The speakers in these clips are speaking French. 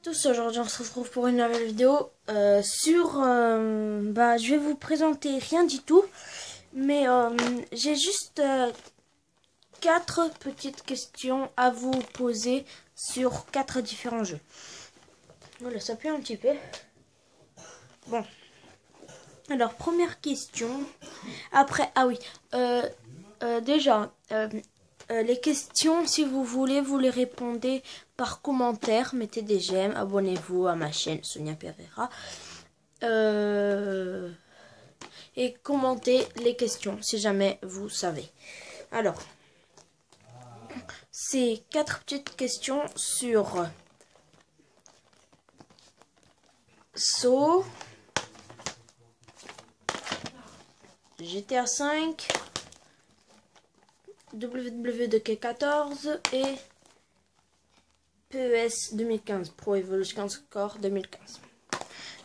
tous, aujourd'hui on se retrouve pour une nouvelle vidéo je vais vous présenter rien du tout, mais j'ai juste 4 petites questions à vous poser sur 4 différents jeux. Voilà, ça pue un petit peu. Bon, alors première question. Après, les questions, si vous voulez, vous les répondez par commentaire. Mettez des j'aime, abonnez-vous à ma chaîne Sonia Pereira. Et commentez les questions si jamais vous savez. Alors, c'est 4 petites questions sur Saw, GTA 5, WWE2K14 et PES 2015, Pro Evolution Soccer 2015.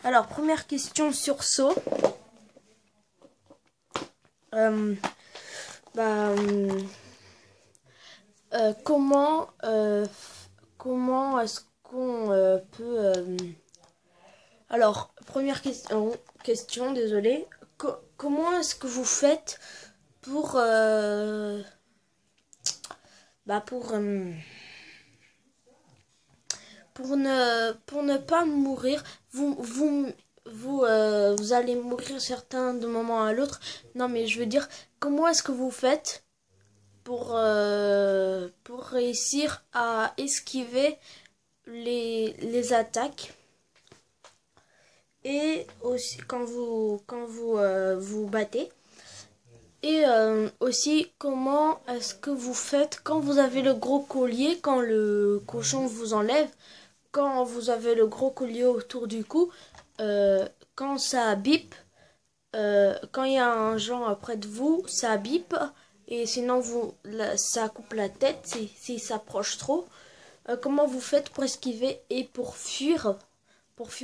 Alors, première question sur Saw. Comment est-ce qu'on peut... Alors, première question, désolé. Comment est-ce que vous faites pour ne pas mourir? Vous allez mourir certains de moment à l'autre. Non, mais je veux dire, comment est-ce que vous faites pour réussir à esquiver les attaques? Et aussi quand vous battez. Et aussi, comment est-ce que vous faites quand vous avez le gros collier, quand le cochon vous enlève, quand vous avez le gros collier autour du cou, quand ça bip, quand il y a un genre près de vous, ça bip, et sinon ça coupe la tête s'il s'approche trop. Comment vous faites pour esquiver et pour fuir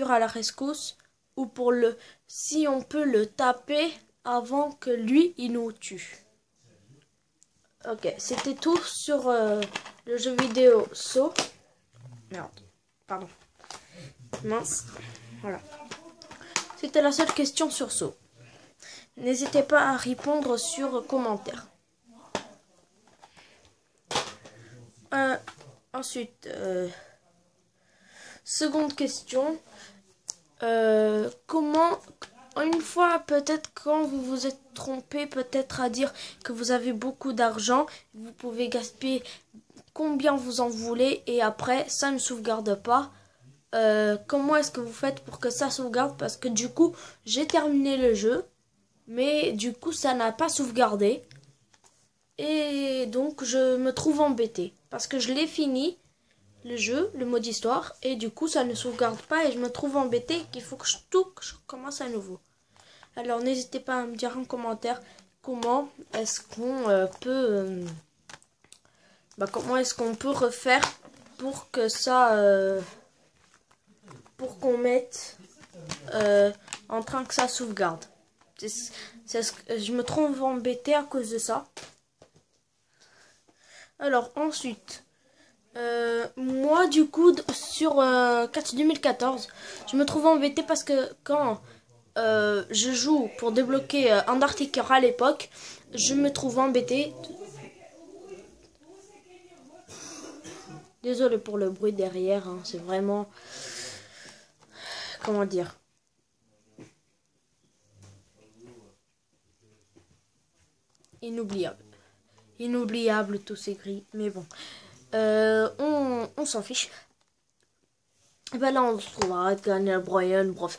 à la rescousse, ou si on peut le taper avant que lui il nous tue. Ok, c'était tout sur le jeu vidéo Saw. Merde, pardon. Mince. Voilà. C'était la seule question sur Saw. N'hésitez pas à répondre sur commentaire. Ensuite, seconde question. Comment, une fois peut-être quand vous vous êtes trompé, peut-être à dire que vous avez beaucoup d'argent, vous pouvez gaspiller combien vous en voulez et après ça ne sauvegarde pas. Comment est-ce que vous faites pour que ça sauvegarde? Parce que du coup j'ai terminé le jeu, mais du coup ça n'a pas sauvegardé et donc je me trouve embêté parce que je l'ai fini le jeu, le mode histoire, et du coup ça ne sauvegarde pas et je me trouve embêté qu'il faut que je commence à nouveau. Alors n'hésitez pas à me dire en commentaire comment est-ce qu'on peut refaire pour que ça pour qu'on mette en train que ça sauvegarde. Je me trouve embêté à cause de ça. Alors ensuite, moi du coup sur Catch 2014 je me trouve embêté parce que quand je joue pour débloquer Undertaker à l'époque, je me trouve embêté. Désolé pour le bruit derrière, hein, c'est vraiment, comment dire, inoubliable tous ces gris, mais bon. On s'en fiche. Et ben là on se trouvera Daniel Bryan, bref.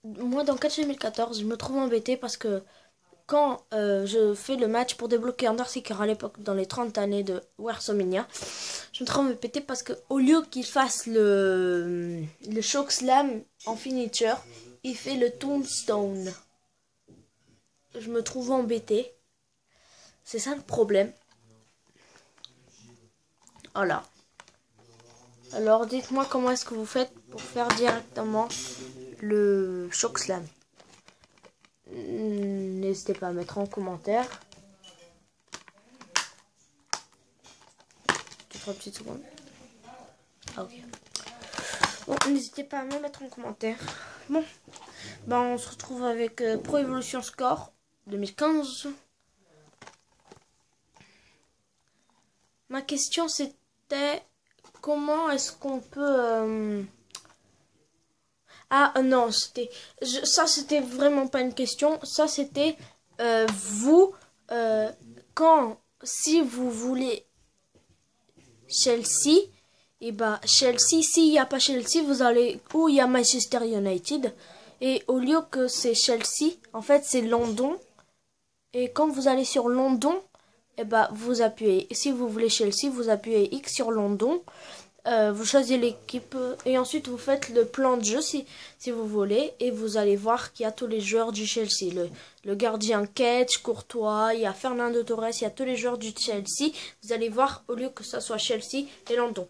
Moi dans Catch 2014 je me trouve embêté parce que quand je fais le match pour débloquer Undertaker à l'époque dans les 30 années de WrestleMania, je me trouve embêté parce que au lieu qu'il fasse le chokeslam en finisher, il fait le tombstone. Je me trouve embêté. C'est ça le problème. Voilà. Alors dites-moi comment est-ce que vous faites pour faire directement le chokeslam. N'hésitez pas à mettre en commentaire. 3 petites secondes. Ah, ok. Bon, n'hésitez pas à me mettre en commentaire. Bon, ben on se retrouve avec Pro Evolution Score 2015. Ma question c'était comment est-ce qu'on peut... Ah non, ça c'était vraiment pas une question. Ça c'était vous si vous voulez Chelsea, et bah Chelsea, s'il n'y a pas Chelsea, vous allez où il y a Manchester United, et au lieu que c'est Chelsea, en fait c'est London, et quand vous allez sur London, et bah vous appuyez, si vous voulez Chelsea, vous appuyez X sur London, vous choisissez l'équipe, et ensuite vous faites le plan de jeu si vous voulez, et vous allez voir qu'il y a tous les joueurs du Chelsea, le gardien Ketch, Courtois, il y a Fernando Torres, il y a tous les joueurs du Chelsea. Vous allez voir, au lieu que ça soit Chelsea et London.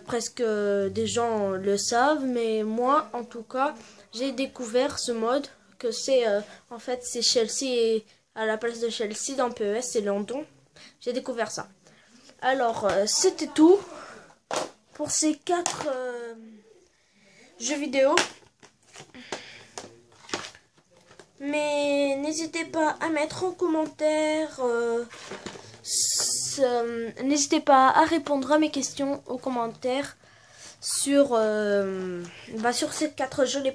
Presque des gens le savent, mais moi en tout cas j'ai découvert ce mode, que c'est en fait c'est Chelsea, et à la place de Chelsea dans PES c'est London. J'ai découvert ça. Alors c'était tout pour ces 4 jeux vidéo, mais n'hésitez pas à mettre en commentaire, n'hésitez pas à répondre à mes questions aux commentaires sur ces 4 jeux, les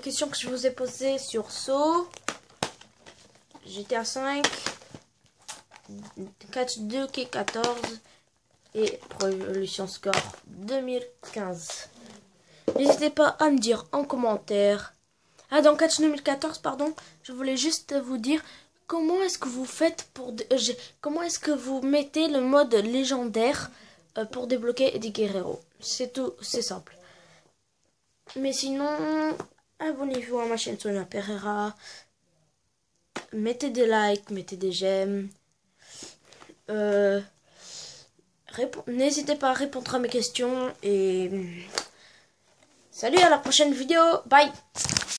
questions que je vous ai posées sur So, GTA 5, Catch 2 K14 et Pro Evolution Score 2015. N'hésitez pas à me dire en commentaire. Ah, dans Catch 2014, pardon, je voulais juste vous dire comment est-ce que vous faites comment est-ce que vous mettez le mode légendaire pour débloquer des guerreros. C'est tout, c'est simple. Mais sinon, abonnez-vous à ma chaîne Sonia Pereira. Mettez des likes, mettez des j'aime. N'hésitez pas à répondre à mes questions et salut, à la prochaine vidéo. Bye.